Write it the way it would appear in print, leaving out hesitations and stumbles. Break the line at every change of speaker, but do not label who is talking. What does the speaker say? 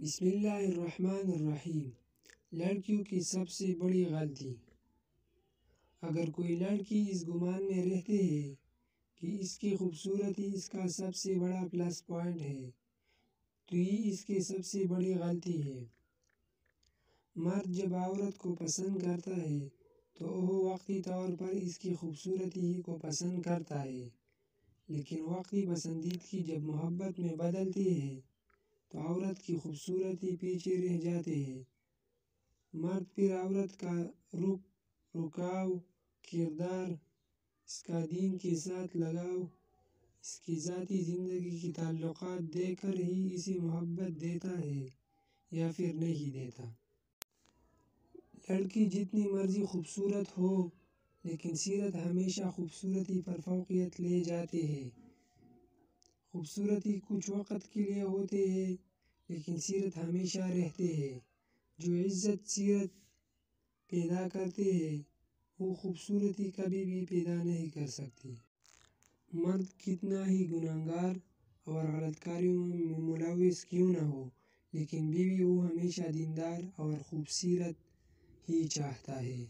بسم اللہ الرحمن الرحیم۔ لڑکیوں کی سب سے بڑی غلطی۔ اگر کوئی لڑکی اس گمان میں رہتی ہے کہ اس کی خوبصورتی اس کا سب سے بڑا پلس پوائنٹ ہے تو یہ اس کی سب سے بڑی غلطی ہے۔ مرد جب عورت کو پسند کرتا ہے تو وہ وقتی طور پر اس کی خوبصورتی کو پسند کرتا ہے، لیکن وقتی پسندیدگی جب محبت میں بدلتی ہے تو عورت کی خوبصورتی پیچھے رہ جاتی ہے۔ مرد پھر عورت کا رکاو، کردار، اس کا دین کے ساتھ لگاؤ، اس کی ذاتی زندگی کے تعلقات دیکھ کر ہی اسے محبت دیتا ہے یا پھر نہیں دیتا۔ لڑکی جتنی مرضی خوبصورت ہو لیکن سیرت ہمیشہ خوبصورتی پر فوقیت لے جاتی ہے۔ خوبصورتی کچھ وقت کے لیے ہوتی ہے لیکن سیرت ہمیشہ رہتی ہے۔ جو عزت سیرت پیدا کرتی ہے وہ خوبصورتی کبھی بھی پیدا نہیں کر سکتی۔ مرد کتنا ہی گنہگار اور غلط کاریوں میں ملوث کیوں نہ ہو لیکن بیوی وہ ہمیشہ دیندار اور خوبصورت ہی چاہتا ہے۔